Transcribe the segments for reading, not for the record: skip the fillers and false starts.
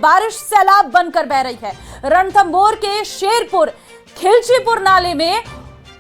बारिश सैलाब बनकर बह रही है। रणथंभौर के शेरपुर खिलचीपुर नाले में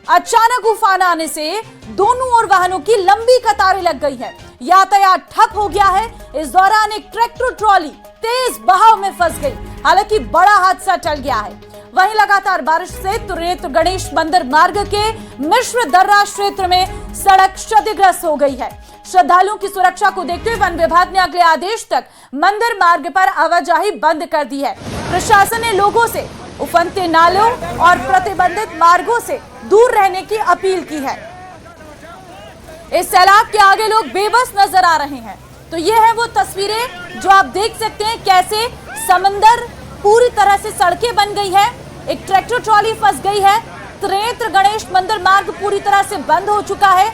अचानक उफान आने से दोनों ओर वाहनों की लंबी कतारें लग गई है। यातायात ठप हो गया है। इस दौरान एक ट्रैक्टर ट्रॉली तेज बहाव में फंस गई। हालांकि बड़ा हादसा टल गया है। वहीं लगातार बारिश से त्रिनेत्र गणेश मंदिर मार्ग के मिश्र दर्रा क्षेत्र में सड़क क्षतिग्रस्त हो गई है। श्रद्धालुओं की सुरक्षा को देखते हुए वन विभाग ने अगले आदेश तक मंदिर मार्ग पर आवाजाही बंद कर दी है। प्रशासन ने लोगों से उफनते नालों और प्रतिबंधित मार्गों से दूर रहने की अपील की है। इस सैलाब के आगे लोग बेबस नजर आ रहे हैं। तो ये है वो तस्वीरें जो आप देख सकते हैं, कैसे समंदर पूरी तरह से सड़कें बन गई है, एक ट्रैक्टर ट्रॉली फंस गई है, त्रिनेत्र गणेश मंदिर मार्ग पूरी तरह से बंद हो चुका है।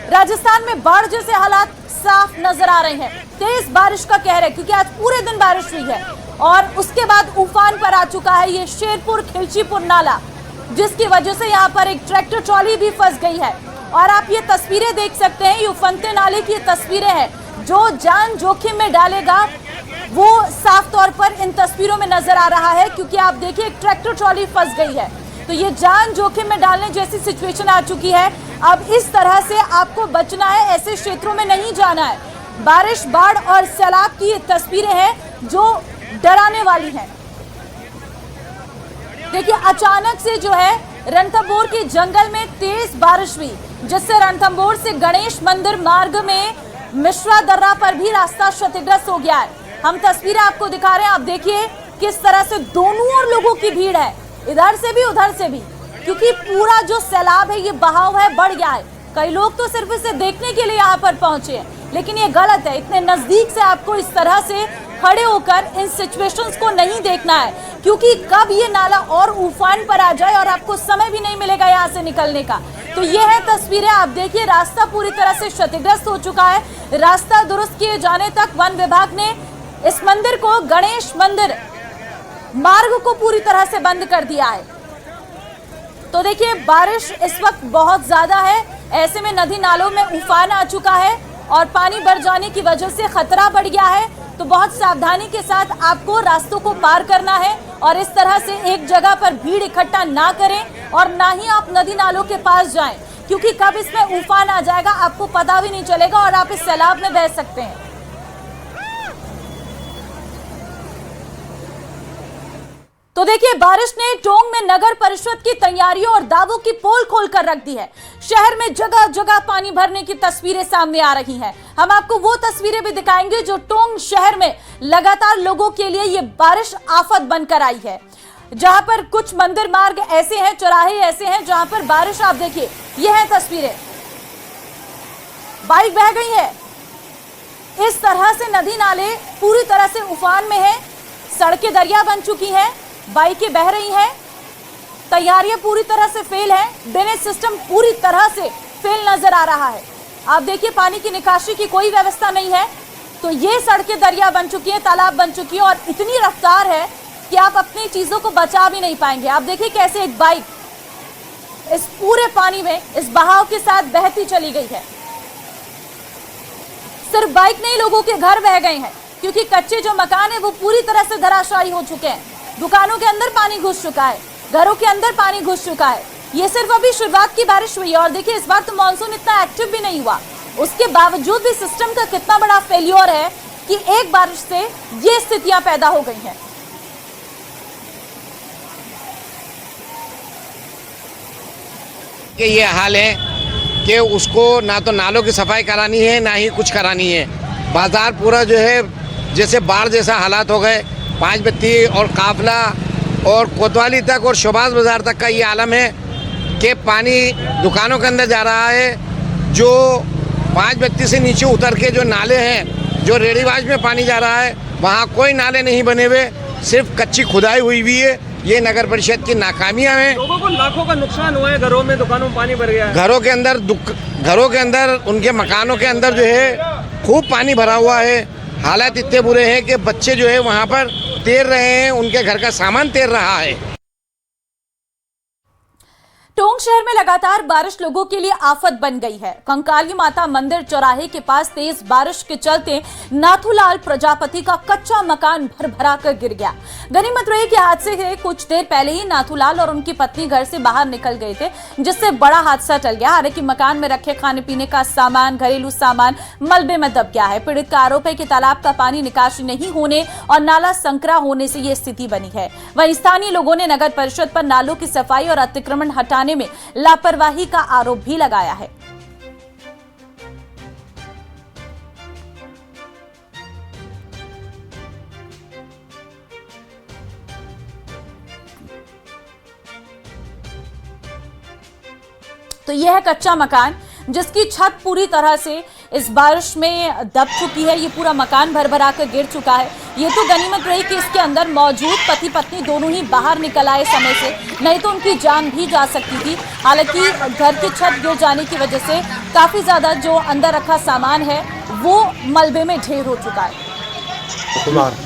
राजस्थान में बाढ़ जैसे हालात साफ नजर आ रहे हैं। तेज बारिश का कहर है क्योंकि आज पूरे दिन बारिश हुई है और उसके बाद उफान पर आ चुका है ये शेरपुर खिलचीपुर नाला, जिसकी वजह से यहाँ पर एक ट्रैक्टर ट्रॉली भी फंस गई है। और आप ये तस्वीरें देख सकते हैं, ये उफनते नाले की तस्वीरें हैं। जो जान जोखिम में डालेगा वो साफ तौर पर इन तस्वीरों में नजर आ रहा है, क्योंकि आप देखिए एक ट्रैक्टर ट्रॉली फंस गई है। तो ये जान जोखिम में डालने जैसी सिचुएशन आ चुकी है। अब इस तरह से आपको बचना है, ऐसे क्षेत्रों में नहीं जाना है। बारिश, बाढ़ और सैलाब की ये तस्वीरें हैं जो डराने वाली हैं। देखिए अचानक से जो है रणथंभौर के जंगल में तेज बारिश हुई, जिससे रणथंभौर से गणेश मंदिर मार्ग में मिश्रा दर्रा पर भी रास्ता क्षतिग्रस्त हो गया है। हम तस्वीरें आपको दिखा रहे हैं। आप देखिए किस तरह से दोनों ओर लोगों की भीड़ है, इधर से भी उधर से भी, क्योंकि पूरा जो सैलाब है, ये बहाव है, बढ़ गया है। कई लोग तो सिर्फ इसे देखने के लिए यहाँ पर पहुंचे हैं, लेकिन ये गलत है। इतने नजदीक से आपको इस तरह से खड़े होकर इन सिचुएशंस को नहीं देखना है, क्योंकि कब ये नाला और उफान पर आ जाए और आपको समय भी नहीं मिलेगा यहाँ से निकलने का। तो ये है तस्वीरें। आप देखिए रास्ता पूरी तरह से क्षतिग्रस्त हो चुका है। रास्ता दुरुस्त किए जाने तक वन विभाग ने इस मंदिर को, गणेश मंदिर मार्ग को पूरी तरह से बंद कर दिया है। तो देखिए बारिश इस वक्त बहुत ज्यादा है, ऐसे में नदी नालों में उफान आ चुका है और पानी बढ़ जाने की वजह से खतरा बढ़ गया है। तो बहुत सावधानी के साथ आपको रास्तों को पार करना है और इस तरह से एक जगह पर भीड़ इकट्ठा ना करें और ना ही आप नदी नालों के पास जाएं, क्योंकि कब इसमें उफान आ जाएगा आपको पता भी नहीं चलेगा और आप इस सैलाब में बह सकते हैं। तो देखिए बारिश ने टोंक में नगर परिषद की तैयारियों और दावों की पोल खोलकर रख दी है। शहर में जगह जगह पानी भरने की तस्वीरें सामने आ रही हैं। हम आपको वो तस्वीरें भी दिखाएंगे जो टोंक शहर में लगातार लोगों के लिए ये बारिश आफत बनकर आई है, जहां पर कुछ मंदिर मार्ग ऐसे हैं, चौराहे ऐसे हैं जहां पर बारिश, आप देखिए ये है तस्वीरें, बाइक बह गई है। इस तरह से नदी नाले पूरी तरह से उफान में है, सड़कें दरिया बन चुकी हैं, बाइकें बह रही हैं, तैयारियां पूरी तरह से फेल हैं, ड्रेनेज सिस्टम पूरी तरह से फेल नजर आ रहा है। आप देखिए पानी की निकासी की कोई व्यवस्था नहीं है। तो ये सड़कें दरिया बन चुकी हैं, तालाब बन चुकी हैं और इतनी रफ्तार है कि आप अपनी चीजों को बचा भी नहीं पाएंगे। आप देखिए कैसे एक बाइक इस पूरे पानी में इस बहाव के साथ बहती चली गई है। सिर्फ बाइक नहीं, लोगों के घर बह गए हैं, क्योंकि कच्चे जो मकान है वो पूरी तरह से धराशायी हो चुके हैं। दुकानों के अंदर पानी घुस चुका है, घरों के अंदर पानी घुस चुका है। ये सिर्फ अभी शुरुआत की बारिश हुई है और देखिए इस बार तो मानसून इतना एक्टिव भी नहीं हुआ, उसके बावजूद भी सिस्टम का कितना बड़ा फेल्योर है कि एक बारिश से ये स्थितियां पैदा हो गई हैं। ये हाल है कि उसको ना तो नालों की सफाई करानी है ना ही कुछ करानी है। बाजार पूरा जो है जैसे बाढ़ जैसा हालात हो गए। 5 बत्ती और काफला और कोतवाली तक और शोभास बाजार तक का ये आलम है कि पानी दुकानों के अंदर जा रहा है। जो 5 बत्ती से नीचे उतर के जो नाले हैं, जो रेडीवाज में पानी जा रहा है, वहाँ कोई नाले नहीं बने हुए, सिर्फ कच्ची खुदाई हुई हुई है। ये नगर परिषद की नाकामियां हैं। लोगों को लाखों का नुकसान हुआ है, घरों में, दुकानों में पानी भर गया है। घरों के अंदर उनके मकानों के अंदर जो है खूब पानी भरा हुआ है। हालात इतने बुरे हैं कि बच्चे जो है वहाँ पर तैर रहे हैं, उनके घर का सामान तैर रहा है। टोंक शहर में लगातार बारिश लोगों के लिए आफत बन गई है। कंकाली माता मंदिर चौराहे के पास तेज बारिश के चलते नाथूलाल प्रजापति का कच्चा मकान भर-भरा कर गिर गया। गनीमत रही कि हादसे से कुछ देर पहले ही नाथूलाल और उनकी पत्नी घर से बाहर निकल गए थे, जिससे बड़ा हादसा टल गया। हालांकि मकान में रखे खाने पीने का सामान, घरेलू सामान मलबे में दब गया है। पीड़ित का आरोप है कि तालाब का पानी निकासी नहीं होने और नाला संकरा होने से ये स्थिति बनी है। वहीं स्थानीय लोगों ने नगर परिषद पर नालों की सफाई और अतिक्रमण हटाने में लापरवाही का आरोप भी लगाया है। तो यह है कच्चा मकान जिसकी छत पूरी तरह से इस बारिश में दब चुकी है। ये पूरा मकान भर-भरा कर गिर चुका है। ये तो गनीमत रही कि इसके अंदर मौजूद पति पत्नी दोनों ही बाहर निकल आए समय से, नहीं तो उनकी जान भी जा सकती थी। हालांकि घर की छत गिर जाने की वजह से काफी ज्यादा जो अंदर रखा सामान है वो मलबे में ढेर हो चुका है।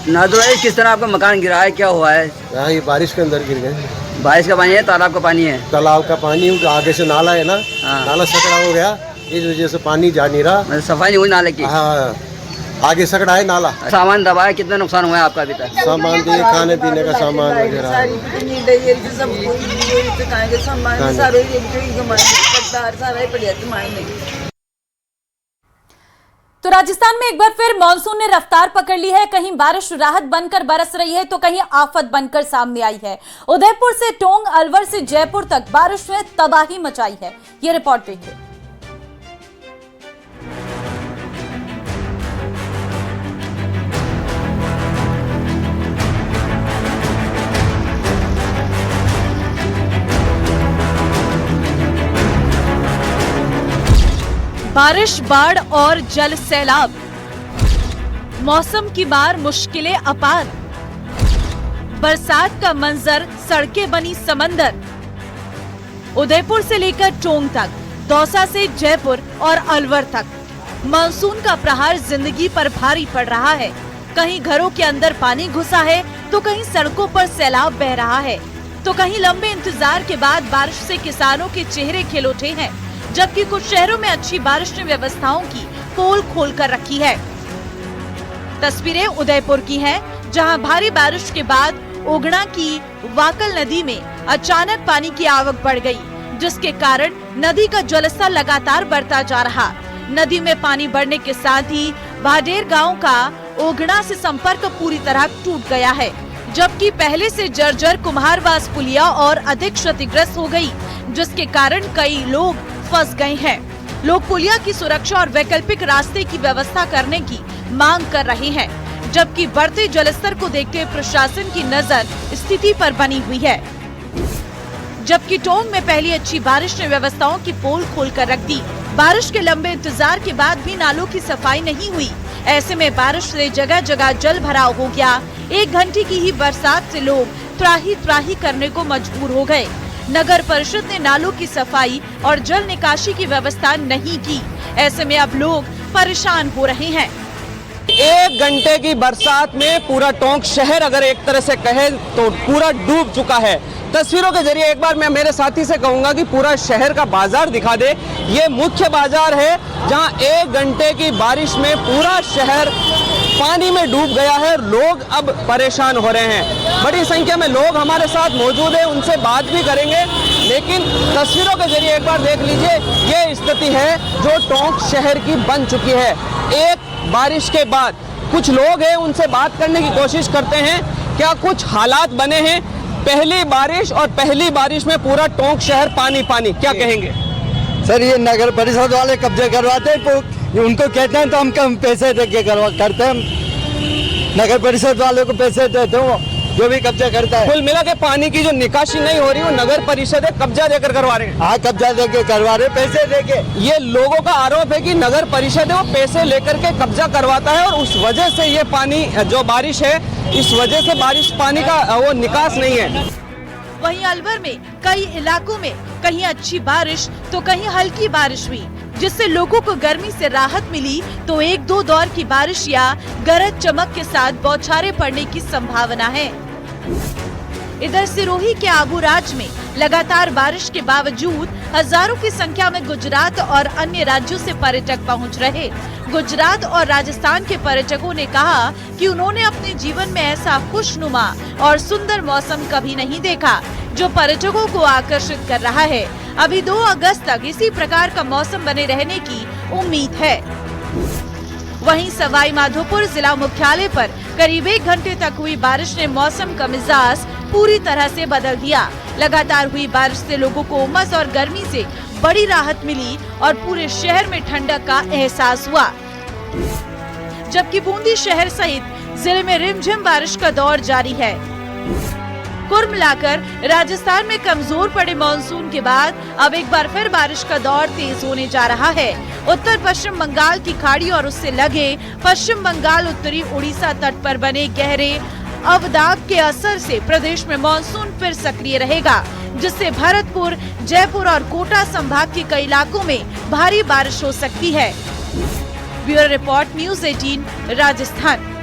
नाथूलाल, किस तरह आपका मकान गिरा है, क्या हुआ है? यहाँ ये बारिश के अंदर गिर गए। बारिश का पानी है, तालाब का पानी है? तालाब का पानी, आगे से नाला है ना, नाला सकड़ा हो गया, इस वजह से पानी जा नहीं रहा। मतलब सफाई नहीं हुई नाले की? हाँ, आगे सकड़ा है नाला। सामान दबा है, कितना नुकसान हुआ है आपका अभी तक? सामान दिए, खाने पीने का सामान वगैरह। तो राजस्थान में एक बार फिर मॉनसून ने रफ्तार पकड़ ली है। कहीं बारिश राहत बनकर बरस रही है तो कहीं आफत बनकर सामने आई है। उदयपुर से टोंक, अलवर से जयपुर तक बारिश ने तबाही मचाई है। ये रिपोर्ट देखिए। बारिश, बाढ़ और जल सैलाब, मौसम की मार, मुश्किलें अपार। बरसात का मंजर, सड़कें बनी समंदर। उदयपुर से लेकर टोंक तक, दौसा से जयपुर और अलवर तक मानसून का प्रहार जिंदगी पर भारी पड़ रहा है। कहीं घरों के अंदर पानी घुसा है तो कहीं सड़कों पर सैलाब बह रहा है, तो कहीं लंबे इंतजार के बाद बारिश से किसानों के चेहरे खिल उठे हैं, जबकि कुछ शहरों में अच्छी बारिश ने व्यवस्थाओं की पोल खोल कर रखी है। तस्वीरें उदयपुर की हैं, जहां भारी बारिश के बाद ओगड़ा की वाकल नदी में अचानक पानी की आवक बढ़ गई, जिसके कारण नदी का जलस्तर लगातार बढ़ता जा रहा। नदी में पानी बढ़ने के साथ ही भाडेर गांव का ओगड़ा से संपर्क पूरी तरह टूट गया है, जबकि पहले से जर्जर कुम्हारवास पुलिया और अधिक क्षतिग्रस्त हो गई, जिसके कारण कई लोग फंस गए हैं। लोग पुलिया की सुरक्षा और वैकल्पिक रास्ते की व्यवस्था करने की मांग कर रहे हैं, जबकि बढ़ते जलस्तर को देखते हुए प्रशासन की नजर स्थिति पर बनी हुई है। जबकि टोंक में पहली अच्छी बारिश ने व्यवस्थाओं की पोल खोल कर रख दी। बारिश के लंबे इंतजार के बाद भी नालों की सफाई नहीं हुई। ऐसे में बारिश से जगह जगह जल भराव हो गया। 1 घंटे की ही बरसात से लोग त्राही त्राही करने को मजबूर हो गए। नगर परिषद ने नालों की सफाई और जल निकासी की व्यवस्था नहीं की। ऐसे में अब लोग परेशान हो रहे हैं। 1 घंटे की बरसात में पूरा टोंक शहर अगर एक तरह से कहे तो पूरा डूब चुका है। तस्वीरों के जरिए एक बार मैं मेरे साथी से कहूंगा कि पूरा शहर का बाजार दिखा दे। ये मुख्य बाजार है जहां 1 घंटे की बारिश में पूरा शहर पानी में डूब गया है। लोग अब परेशान हो रहे हैं। बड़ी संख्या में लोग हमारे साथ मौजूद हैं, उनसे बात भी करेंगे, लेकिन तस्वीरों के जरिए एक बार देख लीजिए ये स्थिति है जो टोंक शहर की बन चुकी है। एक बारिश के बाद कुछ लोग हैं, उनसे बात करने की कोशिश करते हैं। क्या कुछ हालात बने हैं? पहली बारिश और पहली बारिश में पूरा टोंक शहर पानी पानी, क्या कहेंगे? सर, ये नगर परिषद वाले कब्जे करवाते हैं, उनको कहते हैं तो हम कम पैसे दे के करते हैं। नगर परिषद वाले को पैसे देते हो जो भी कब्जा करता है। कुल मिला के पानी की जो निकासी नहीं हो रही वो नगर परिषद है कब्जा देकर करवा रहे हैं। हाँ, कब्जा देके करवा रहे, पैसे देके। ये लोगों का आरोप है कि नगर परिषद है वो पैसे लेकर के कब्जा करवाता है और उस वजह से ये पानी जो बारिश है, इस वजह से बारिश पानी का वो निकास नहीं है। वहीं अलवर में कई इलाकों में कहीं अच्छी बारिश तो कहीं हल्की बारिश हुई, जिससे लोगों को गर्मी से राहत मिली, तो 1-2 दौर की बारिश या गरज चमक के साथ बौछारें पड़ने की संभावना है। इधर सिरोही के आबूराज में लगातार बारिश के बावजूद हजारों की संख्या में गुजरात और अन्य राज्यों से पर्यटक पहुंच रहे। गुजरात और राजस्थान के पर्यटकों ने कहा कि उन्होंने अपने जीवन में ऐसा खुशनुमा और सुंदर मौसम कभी नहीं देखा, जो पर्यटकों को आकर्षित कर रहा है। अभी 2 अगस्त तक इसी प्रकार का मौसम बने रहने की उम्मीद है। वहीं सवाई माधोपुर जिला मुख्यालय पर करीब 1 घंटे तक हुई बारिश ने मौसम का मिजाज पूरी तरह से बदल दिया। लगातार हुई बारिश से लोगों को उमस और गर्मी से बड़ी राहत मिली और पूरे शहर में ठंडक का एहसास हुआ। जबकि बूंदी शहर सहित जिले में रिमझिम बारिश का दौर जारी है। कुल मिलाकर राजस्थान में कमजोर पड़े मानसून के बाद अब एक बार फिर बारिश का दौर तेज होने जा रहा है। उत्तर पश्चिम बंगाल की खाड़ी और उससे लगे पश्चिम बंगाल उत्तरी उड़ीसा तट पर बने गहरे अवदाब के असर से प्रदेश में मानसून फिर सक्रिय रहेगा, जिससे भरतपुर, जयपुर और कोटा संभाग के कई इलाकों में भारी बारिश हो सकती है। Bureau report, news 18 Rajasthan.